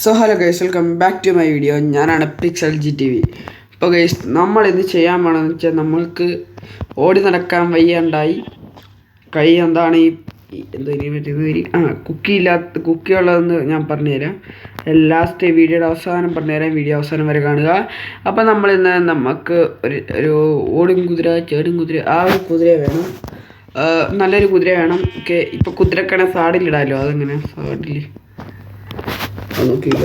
So hello guys, welcome back to my video. ഞാനാണ് pixel GTV. ഇപ്പോൾ guys, നമ്മളിന്ന് ചെയ്യാൻ പോകണമെന്ന് വെച്ചാൽ നമ്മൾക്ക് ഓടി നടക്കാൻ വയ്യാണ്ടായി. കൈ എന്താണ് കുക്കിയുള്ളതെന്ന് ഞാൻ പറഞ്ഞുതരാം. ലാസ്റ്റ് വീഡിയോയുടെ അവസാനം പറഞ്ഞുതരാം. വീഡിയോ അവസാനം വരെ കാണുക. അപ്പോൾ നമ്മളിന്ന് നമുക്ക് ഒരു ഓടും കുതിര, ചേടും കുതിര, ആ ഒരു കുതിര വേണം. നല്ലൊരു കുതിര വേണം. ഓക്കെ, ഇപ്പോൾ കുതിരക്കണ സാഡിലിടാമല്ലോ. അതെങ്ങനെ സാഡിൽ നോക്കിയില്ല.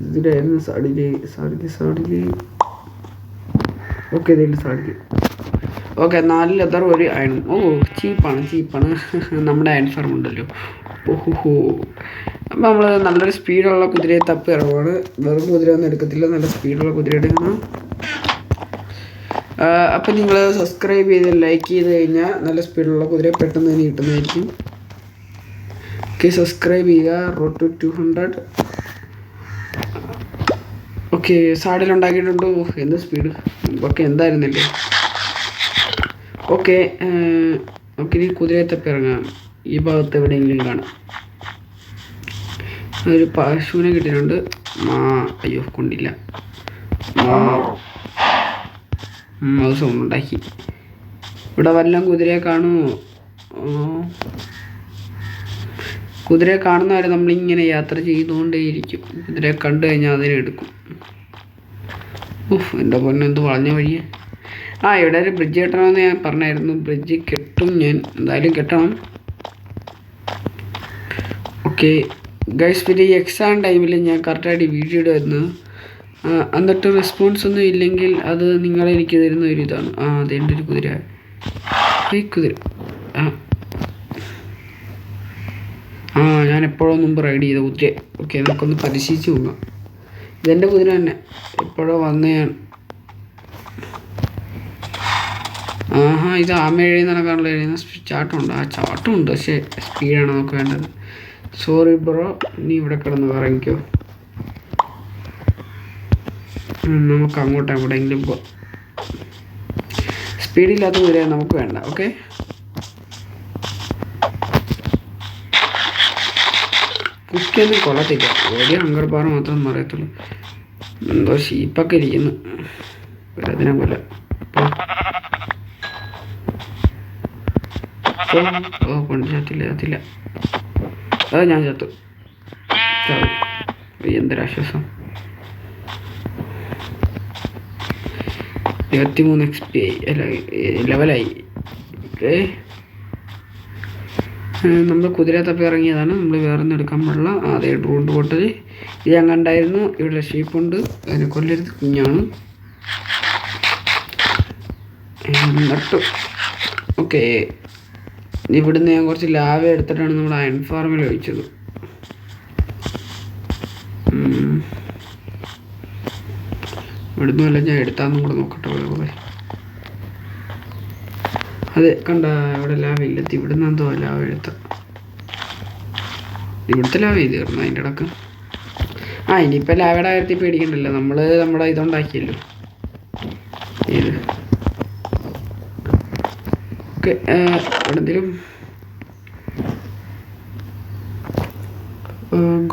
ഇതിലായിരുന്നു സാഡില്. ഓക്കെ, ഇതിൽ സാഡില്. ഓക്കെ, 4 ലെതർ ഒരു അയൺ. ചീപ്പാണ്. നമ്മുടെ അയൺ ഫാം ഉണ്ടല്ലോ. ഓഹോ. അപ്പം നമ്മൾ നല്ലൊരു സ്പീഡുള്ള കുതിരയെ തപ്പി ഇറങ്ങുവാണ്. വെറും കുതിര ഒന്നും എടുക്കത്തില്ല, നല്ല സ്പീഡുള്ള കുതിര എടുക്കണം. അപ്പം നിങ്ങൾ സബ്സ്ക്രൈബ് ചെയ്ത് ലൈക്ക് ചെയ്ത് കഴിഞ്ഞാൽ നല്ല സ്പീഡുള്ള കുതിര പെട്ടെന്ന് തന്നെ കിട്ടുന്നതായിരിക്കും. ഓക്കെ, സബ്സ്ക്രൈബ് ചെയ്യുക. Road to 200. ഓക്കെ, സാഡിലുണ്ടാക്കിയിട്ടുണ്ടോ? എന്ത് സ്പീഡ്. ഓക്കെ, എന്തായിരുന്നല്ലേ. ഓക്കെ, ഇനി കുതിരയെ തപ്പി ഇറങ്ങാം. ഈ ഭാഗത്ത് എവിടെയെങ്കിലും കാണാം. ഒരു പശുവിനെ കിട്ടിയിട്ടുണ്ട്. അയ്യോ, കൊണ്ടില്ല. അത് സൗണ്ട് ഉണ്ടാക്കി. ഇവിടെ വല്ലതും കുതിരയെ കാണുമോ? കുതിരയെ കാണുന്നവരെ നമ്മളിങ്ങനെ യാത്ര ചെയ്തുകൊണ്ടേയിരിക്കും. കുതിരയെ കണ്ടു കഴിഞ്ഞാൽ അതിനെ എടുക്കും. എൻ്റെ പൊന്നെ, എന്ത് വളഞ്ഞ വഴിയെ. ഇവിടെ ഒരു ബ്രിഡ്ജ് കെട്ടണമെന്ന് ഞാൻ പറഞ്ഞായിരുന്നു. ബ്രിഡ്ജ് കെട്ടും, ഞാൻ എന്തായാലും കെട്ടണം. ഓക്കെ ഗൈസ്, പിന്നെ ഈ എക്സാം ടൈമിൽ ഞാൻ കറക്റ്റായിട്ട് വീഡിയോ ഇടുമായിരുന്നു. എന്നിട്ട് റെസ്പോൺസ് ഒന്നും ഇല്ലെങ്കിൽ അത് നിങ്ങളെനിക്ക് തരുന്ന ഒരു ഇതാണ്. അതെൻ്റെ ഒരു കുതിര. ഞാൻ എപ്പോഴോ മുമ്പ് റൈഡ് ചെയ്ത കുതിര. ഓക്കെ, നമുക്കൊന്ന് പരിശീലിച്ച് നോക്കാം. ഇതെൻ്റെ കുതിര തന്നെ. എപ്പോഴോ വന്നതാണ്. ഇത് ആമ എഴുതി നടക്കാനുള്ള എഴുതുന്ന ചാട്ടമുണ്ട്. ചാട്ടമുണ്ട്, പക്ഷേ സ്പീഡാണ് നമുക്ക് വേണ്ടത്. സോറി ബ്രോ, നീ ഇവിടെ കിടന്ന് ഇറങ്ങിക്കോ. നമുക്ക് അങ്ങോട്ട് എവിടെയെങ്കിലും പോകാം. സ്പീഡില്ലാത്ത കുതിര നമുക്ക് വേണ്ട. ഓക്കെ, കുക്കിയൊന്നും കൊള്ളത്തില്ല. വലിയ ഹങ്കർ ബാർ മാത്രം അറിയത്തുള്ളൂ. എന്തോ ഷീപ്പൊക്കെ ഇരിക്കുന്നു. അതിനെ പോലെ. ചത്തില്ല. ഞാൻ ചത്തു. എന്തൊരാശ്വാസം. 23 XP ലെവലായി. ഓക്കെ, നമ്മൾ കുതിര തപ്പി ഇറങ്ങിയതാണ്. നമ്മൾ വേറെ ഒന്നും എടുക്കാൻ പാടില്ല. അതെ, റൂട്ട് പോട്ടത് ഇത് ഞാൻ കണ്ടായിരുന്നു. ഇവിടെ ഷീപ്പുണ്ട്, അതിനെ കൊല്ലരുത്, കുഞ്ഞാണ്. നട്ടു. ഓക്കെ, ഇവിടുന്ന് ഞാൻ കുറച്ച് ലാവ എടുത്തിട്ടാണ് നമ്മൾ അയൺ ഫാർമിൽ ഒഴിച്ചത്. ഇവിടുന്ന് വല്ല ഞാൻ എടുത്താന്നും കൂടെ നോക്കട്ടെ. പോലെ അതെ, കണ്ട, ഇവിടെ ലാവ ഇല്ല. ഇവിടുന്ന് എന്തോ ലാവ എടുത്ത. ഇവിടുത്തെ ലാവ ചെയ്ത് കയറുന്നു അതിൻ്റെ ഇടക്ക്. ഇനിയിപ്പോൾ ലാവയുടെ കാര്യത്തിൽ പേടിക്കണ്ടല്ലോ. നമ്മുടെ ഇതുണ്ടാക്കിയല്ലോ. ഏത് ഓക്കെ, ഇവിടെ എന്തെങ്കിലും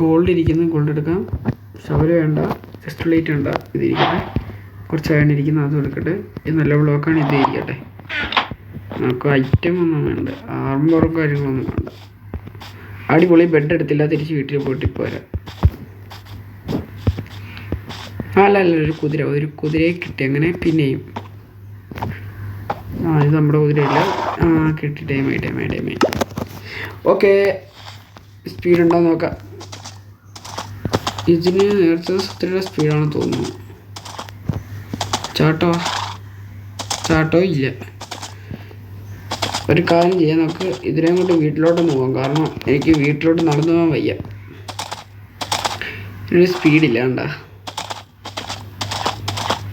ഗോൾഡ് ഇരിക്കുന്നു. ഗോൾഡ് എടുക്കാം. ഷവല് വേണ്ട, ജസ്റ്റ് ലൈറ്റ് വേണ്ട. ഇതിരിക്കട്ടെ. കുറച്ച് അയൺ ഇരിക്കുന്നു, അതും എടുക്കട്ടെ. ഇത് നല്ല ബ്ലോക്കാണ്. ഇത് ഇരിക്കട്ടെ. നമുക്ക് ഐറ്റം ഒന്നും വേണ്ട, ആർമറും കാര്യങ്ങളൊന്നും വേണ്ട. അടിപൊളി. ബെഡ് എടുത്തില്ല, തിരിച്ച് വീട്ടിൽ പോയിട്ട് പോരാ. അല്ല, ഒരു കുതിരയെ കിട്ടി. അങ്ങനെ പിന്നെയും ഇത് നമ്മുടെ കുതിരയില്ല. കിട്ടി. ടൈമായി. ഓക്കെ, സ്പീഡ് ഉണ്ടോ നോക്കാം. ഇതിന് നേരത്തെ സത്യയുടെ സ്പീഡാണെന്ന് തോന്നുന്നു. ചാട്ടോ ഇല്ല. ഒരു കാര്യം ചെയ്യാം, നമുക്ക് ഇതിനെ കൊണ്ട് വീട്ടിലോട്ടൊന്ന് പോകാം. കാരണം എനിക്ക് വീട്ടിലോട്ട് നടന്നു പോകാൻ വയ്യ. ഇതിന് സ്പീഡില്ല. കണ്ട,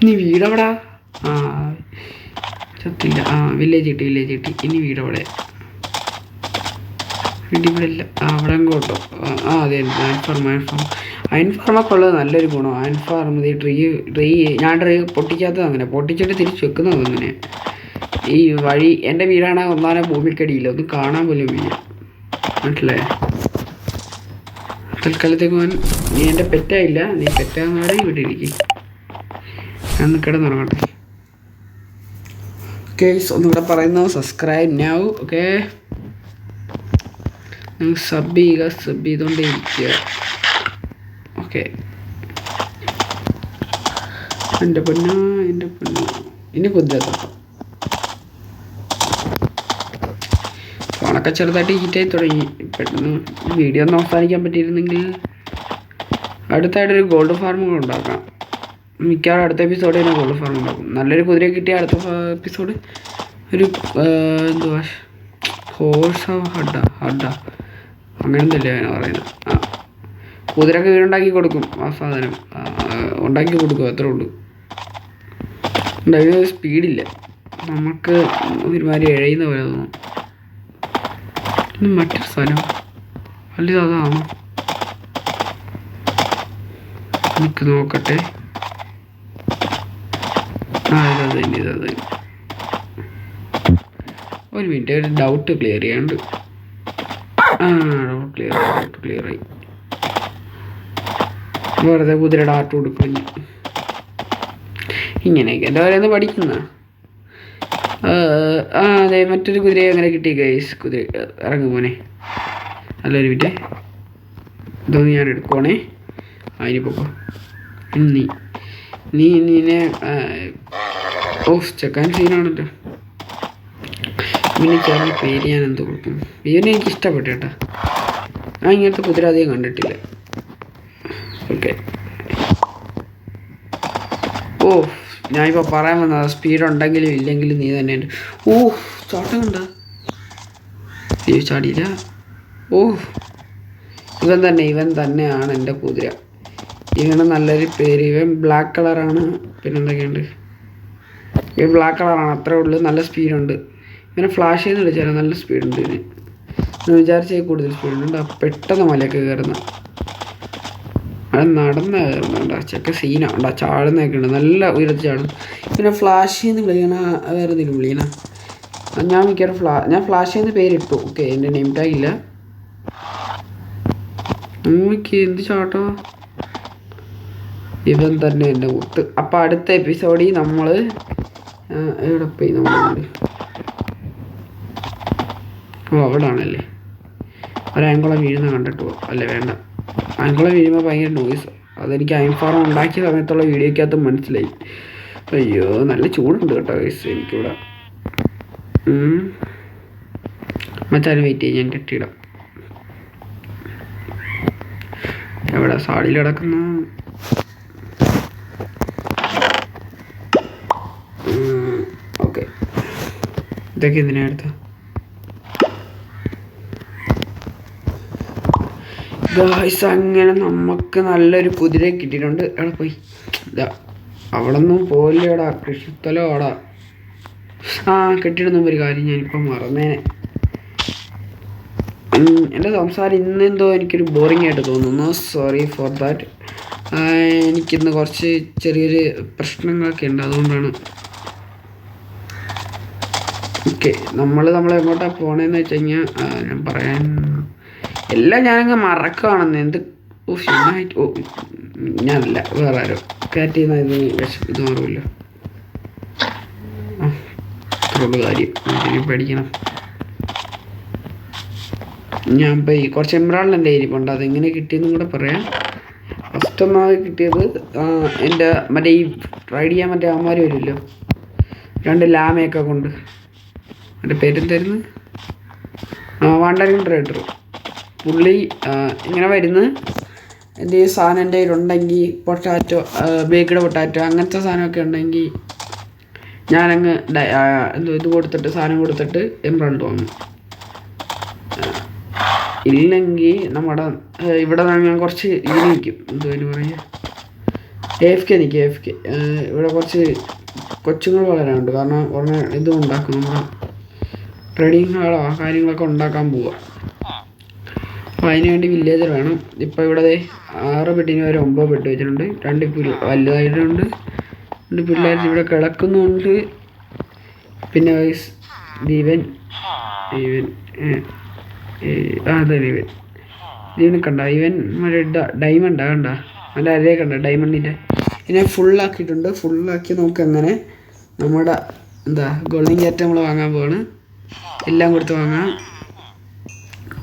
നീ വീടവിടാ. ചത്തില്ല. വില്ലേജ് കിട്ടി. ഇനി വീടവിടെ. ഇവിടെ ഇല്ല. അവിടെ അങ്ങോട്ടോ. അതെ, അയൺ ഫാർമൊക്കെ ഉള്ളത് നല്ലൊരു ഗുണം. അയൺ ഫാർം, ട്രീ ഞാൻ പൊട്ടിക്കാത്തത് അങ്ങനെ, പൊട്ടിച്ചിട്ട് തിരിച്ച് വെക്കുന്നത് അങ്ങനെ. ഈ വഴി എൻ്റെ വീടാണ് ഒന്നാനെ ഭൂമിക്കടിയില്ല, ഒന്നും കാണാൻ പോലും വയ്യ. മനസ്സിലായോ? തൽക്കാലത്തേക്ക് നീ എൻ്റെ പെറ്റായില്ല, നീ പെറ്റാന്നോടെ ഇവിടെ ഇരിക്കും. ഞാൻ കിടന്നുറങ്ങട്ടെ. ഓക്കെ, ഒന്നുകൂടെ പറയുന്നു, സബ്സ്ക്രൈബ് നൗ. ഓക്കെ, നിങ്ങൾ സബ് ചെയ്തുകൊണ്ടേ ഇരിക്കുക. ഓക്കെ, എൻ്റെ പൊന്നു ഇനി കുതിരത്തപ്പം ഫോണൊക്കെ ചെറുതായിട്ട് ഹീറ്റായി തുടങ്ങി. പെട്ടെന്ന് വീഡിയോ ഒന്ന് അവസാനിക്കാൻ പറ്റിയിരുന്നെങ്കിൽ അടുത്തായിട്ടൊരു ഗോൾഡ് ഫാർം കൂടെ ഉണ്ടാക്കാം. മിക്കവാറും അടുത്ത എപ്പിസോഡ് തന്നെ ഗോൾഡ് ഫാർം ഉണ്ടാക്കും. നല്ലൊരു കുതിരയെ കിട്ടിയ അടുത്ത എപ്പിസോഡ് ഒരു എന്തുവാ ഹോഴ്സ് ഹഡ അങ്ങനെ എന്തല്ലേ ഞാൻ പറയുന്നത്. കുതിരക്ക് വീടുണ്ടാക്കി കൊടുക്കും. ആ സാധനം ഉണ്ടാക്കി കൊടുക്കും, അത്രേ ഉള്ളൂ. അതിന് സ്പീഡില്ല, നമുക്ക് ഒരുമാതിരി എഴയുന്ന പോലെ തോന്നും. മറ്റൊരു സാധനം അല്ല, അതാണോ? എനിക്ക് നോക്കട്ടെ. ഇതത് ഒരു മിനിറ്റ്, ഒരു ഡൗട്ട് ക്ലിയർ ചെയ്യാണ്ട്. ഡൗട്ട് ക്ലിയറായി. വെറുതെ കുതിരയുടെ ആർട്ട് കൊടുക്കുന്നു. ഇങ്ങനെയൊക്കെ എന്താ പറയുന്നത് പഠിക്കുന്ന. അതെ, മറ്റൊരു കുതിരയെ അങ്ങനെ കിട്ടി ഗൈസ്. കുതിര ഇറങ്ങും മോനെ. നല്ലൊരു മിനിറ്റ്, ഇതൊന്ന് ഞാൻ എടുക്കുവാണേ. അതിനിപ്പോ നീനെ ചെക്കാൻ സീനാണല്ലോ. ഇവന് ചേർന്ന് പേര് ഞാൻ എന്ത് കൊടുക്കും? ഇവനെ എനിക്ക് ഇഷ്ടപ്പെട്ടു കേട്ടോ. ഞാൻ ഇങ്ങനത്തെ കുതിര അധികം കണ്ടിട്ടില്ല. ഓക്കെ, ഞാനിപ്പോൾ പറയാൻ വന്നത് സ്പീഡ് ഉണ്ടെങ്കിലും ഇല്ലെങ്കിലും നീ തന്നെ ഉണ്ട്. ചാട്ടം കണ്ട? ചാടിയില്ല. ഇവൻ തന്നെയാണ് എൻ്റെ കുതിര. ഇവന് നല്ലൊരു പേര്. ഇവൻ ബ്ലാക്ക് കളറാണ്. പിന്നെന്തൊക്കെയുണ്ട്? ഇവൻ ബ്ലാക്ക് കളറാണ്, അത്രേ ഉള്ളൂ. നല്ല സ്പീഡുണ്ട്. ഇവനെ ഫ്ലാഷ് ചെയ്ത് വിളിച്ചാൽ നല്ല സ്പീഡുണ്ട് ഇതിന്. വിചാരിച്ചാൽ കൂടുതൽ സ്പീഡുണ്ട്. പെട്ടെന്ന് മലയൊക്കെ കയറുന്ന, അത് നടന്ന് കയറുന്നുണ്ടോ? ചെക്ക സീനാണ്ടാ, ചാടുന്നൊക്കെ ഉണ്ട്. നല്ല ഉയരത്തിൽ ചാടും. പിന്നെ ഫ്ലാഷ് ചെയ്ത് വിളിക്കണ, വേറെ എന്തെങ്കിലും വിളിക്കണ. ഞാൻ മിക്കവാറും ഞാൻ ഫ്ലാഷ് ചെയ്യുന്ന പേരിട്ടു. ഓക്കെ, എൻ്റെ നെയിം ടാഗ് ഇല്ല. അമ്മയ്ക്ക് എന്ത് ചാട്ടോ! ഇവൻ തന്നെ എൻ്റെ മുത്ത്. അപ്പം അടുത്ത എപ്പിസോഡിൽ നമ്മൾ എവിടെ പോയി? നമ്മൾ അവിടെ ആണല്ലേ. ഒരാങ്കുളം വീഴുന്ന കണ്ടിട്ട് പോകും. അല്ലേ, വേണ്ട. ആങ്കുളം വീഴുമ്പോൾ ഭയങ്കര നോയ്സ്. അതെനിക്ക് അയൺഫാറം ഉണ്ടാക്കിയ സമയത്തുള്ള വീഡിയോക്കകത്ത് മനസ്സിലായി. അയ്യോ, നല്ല ചൂടുണ്ട് കേട്ടോ വയസ്സ് എനിക്കിവിടെ. മച്ചാലും വെയിറ്റ് ചെയ്യും, ഞാൻ കെട്ടിയിടാം. എവിടെ സാടിയിൽ കിടക്കുന്ന? ഓക്കെ, ഇതൊക്കെ എന്തിനാ എടുത്ത? ഗായ്സ്, അങ്ങനെ നമുക്ക് നല്ലൊരു കുതിരയെ കിട്ടിയിട്ടുണ്ട്. എവിടെ പോയി? ഇതാ, അവിടെ ഒന്നും പോയില്ലേടാ, കൃഷിസ്ഥലമാടാ. കെട്ടിയിടുന്ന ഒരു കാര്യം ഞാനിപ്പോൾ മറന്നേനെ. എൻ്റെ സംസാരം ഇന്നെന്തോ എനിക്കൊരു ബോറിംഗ് ആയിട്ട് തോന്നുന്നു. Sorry for that. എനിക്കിന്ന് കുറച്ച് ചെറിയൊരു പ്രശ്നങ്ങളൊക്കെ ഉണ്ട്, അതുകൊണ്ടാണ്. ഓക്കെ, നമ്മൾ എങ്ങോട്ടാണ് പോകണമെന്ന് വെച്ച് കഴിഞ്ഞാൽ ഞാൻ പറയാൻ എല്ലാം ഞാനങ്ങ് മറക്കുകയാണെന്ന്. എന്ത് ശരിയായിട്ട് ഞാനല്ല, വേറെ ആരോ കയറ്റി ഇത് മാറുമല്ലോ. അത്രയുള്ള കാര്യം, എനിക്ക് പേടിക്കണം. ഞാൻ പോയി കുറച്ച് എംബ്രാൾഡ് എൻ്റെ ഇരിപ്പുണ്ട്, അതെങ്ങനെ കിട്ടിയെന്നും കൂടെ പറയാം. ഫസ്റ്റ് ഒന്നാമത് കിട്ടിയത് എൻ്റെ മറ്റേ ഈ റൈഡ് ചെയ്യാൻ മറ്റേ അമ്മമാർ വരുമല്ലോ, 2 ലാമയൊക്കെ കൊണ്ട്. എൻ്റെ പേരെന്തായിരുന്നു? Wandering rider. പുള്ളി ഇങ്ങനെ വരുന്ന എന്തെങ്കിലും സാധനം എൻ്റെ കയ്യിലുണ്ടെങ്കിൽ, പൊട്ടാറ്റോ, ബേക്ക്ഡ് പൊട്ടാറ്റോ അങ്ങനത്തെ സാധനമൊക്കെ ഉണ്ടെങ്കിൽ ഞാനങ്ങ് ഇത് കൊടുത്തിട്ട്, സാധനം കൊടുത്തിട്ട് എംബ്രാൾഡ് വാങ്ങും. ഇല്ലെങ്കിൽ നമ്മുടെ ഇവിടെ ഞാൻ കുറച്ച് ഇതിന് നിൽക്കും, എന്തുവാന് പറയുക, AFK നിൽക്കും. AFK ഇവിടെ കുറച്ച് കൊച്ചുങ്ങൾ വളരാനുണ്ട്. കാരണം ഉടനെ ഇതും ഉണ്ടാക്കും, നമ്മുടെ ട്രേഡിങ് ഹാളോ കാര്യങ്ങളൊക്കെ ഉണ്ടാക്കാൻ പോവുക. അപ്പോൾ അതിന് വേണ്ടി വില്ലേജർ വേണം. ഇപ്പോൾ ഇവിടെ 6 ബെഡിന് വരെ 9 ബെഡ് വെച്ചിട്ടുണ്ട്. 2 വലുതായിട്ടുണ്ട്, 2 പിള്ളേർ ഇവിടെ കിടക്കുന്നുണ്ട്. പിന്നെ ഇവൻ അതെ ഇവൻ കണ്ട ഇവൻ മറ്റേ ഡയമണ്ടാ കണ്ട അവൻ്റെ അരയെ കണ്ട ഡയമണ്ടിൻ്റെ ഇതിനെ ഫുള്ളാക്കിയിട്ടുണ്ട്. ഫുള്ളാക്കി നമുക്ക് അങ്ങനെ നമ്മുടെ ഗോൾഡൻ ക്യാറ്റ് നമ്മൾ വാങ്ങാൻ പോവാണ്. എല്ലാം കൊടുത്ത് വാങ്ങാം.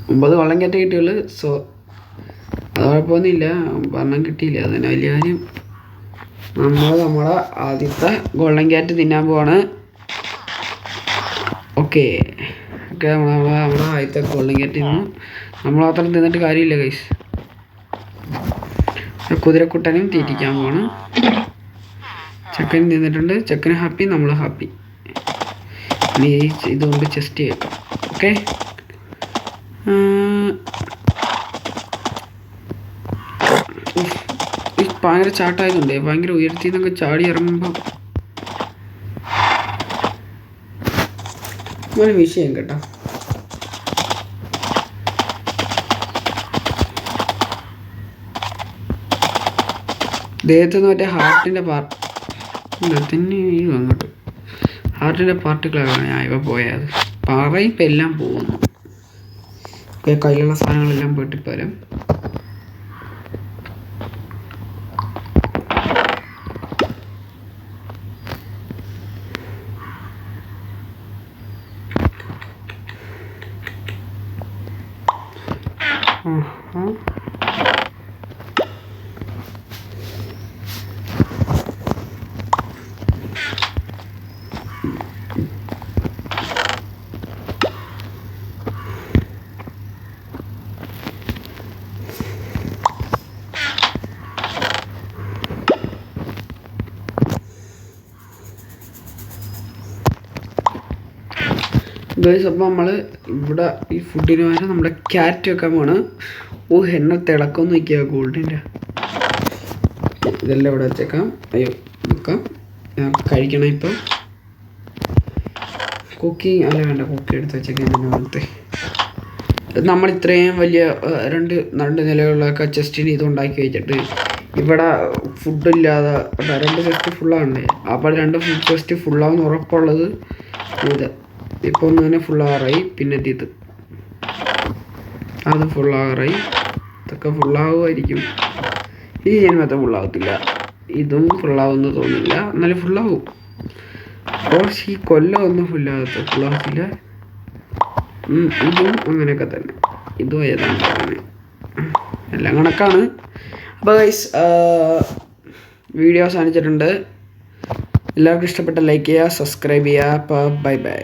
9 ഗോൾഡൻ ക്യാറ്റ് കിട്ടിയുള്ളൂ. സോ അത് കുഴപ്പമൊന്നുമില്ല, പറഞ്ഞാൽ കിട്ടിയില്ല, അതിന് വലിയ കാര്യം. നമ്മളെ ആദ്യത്തെ ഗോൾഡൻ ക്യാറ്റ് തിന്നാൻ പോവാണ്. ഓക്കെ നമ്മളെ ആദ്യത്തെ ഗോൾഡൻ ക്യാറ്റ് തിന്നു. നമ്മൾ മാത്രം തിന്നിട്ട് കാര്യമില്ല ഗൈസ്. കുതിരക്കുട്ടനും തീറ്റിക്കാൻ പോവാണ്. ചെക്കൻ തിന്നിട്ടുണ്ട്. ചെക്കന് ഹാപ്പി, നമ്മൾ ഹാപ്പി. ഇനി ഇതുകൊണ്ട് ചെസ്റ്റ് ചെയ്യാം. ഓക്കെ ഭയങ്കര ചാട്ടായതുണ്ട്. ഭയങ്കര ഉയർത്തി നിന്നൊക്കെ ചാടി ഇറങ്ങുമ്പോൾ ഒരു വിഷയം കേട്ടോ. ദേഹത്തുനിന്ന് മറ്റേ ഹാർട്ടിൻ്റെ അങ്ങോട്ട് ഹാർട്ടിൻ്റെ പാർട്ടികളാണ് ഞാൻ ഇവ പോയത്. പറയിപ്പോൾ എല്ലാം പോകുന്നു. കയ്യിലുള്ള സാധനങ്ങളെല്ലാം പോയിട്ട് പോരാം. ഗൈസ് അപ്പോൾ നമ്മൾ ഇവിടെ ഈ ഫുഡിന് പകരം നമ്മുടെ ക്യാറ്റ് വെക്കാൻ പോണ്. എന്നെ തിളക്കം നോക്കിയാൽ ഗോൾഡിൻ്റെ ഇതെല്ലാം ഇവിടെ വെച്ചേക്കാം. അയ്യോ വെക്കാം, കഴിക്കണം. ഇപ്പം കുക്കിങ് അല്ല വേണ്ട, കുക്കി എടുത്ത് വെച്ചേക്കാം. ഇതിൻ്റെ മുഖത്തെ നമ്മൾ ഇത്രയും വലിയ രണ്ട് നിലകളിലൊക്കെ ചെസ്റ്റിന് ഇതുണ്ടാക്കി വെച്ചിട്ട് ഇവിടെ ഫുഡില്ലാതെ 2 ചെസ്റ്റ് ഫുള്ളാണല്ലേ. അപ്പോൾ 2 ചെസ്റ്റ് ഫുള്ളാവുന്ന ഉറപ്പുള്ളത് ഇത്. ഇപ്പോൾ ഒന്ന് തന്നെ ഫുള്ളാറായി. പിന്നെ അത് ഫുള്ളാറായി. ഇതൊക്കെ ഫുള്ളാവുമായിരിക്കും. ഈ ജന്മത്തെ ഫുള്ളാവത്തില്ല. ഇതും ഫുള്ളാവുമെന്ന് തോന്നില്ല, എന്നാലും ഫുള്ളാവും. കുറച്ച് ഈ കൊല്ലമൊന്നും ഫുള്ളാവത്തില്ല. ഇതും അങ്ങനെയൊക്കെ തന്നെ. ഇതും ഏതാണ്ട് അങ്ങനെ എല്ലാം കണക്കാണ്. അപ്പോൾ ഗൈസ് വീഡിയോ അവസാനിച്ചിട്ടുണ്ട്. എല്ലാവർക്കും ഇഷ്ടപ്പെട്ട ലൈക്ക് ചെയ്യുക, സബ്സ്ക്രൈബ് ചെയ്യുക. അപ്പോൾ ബൈ.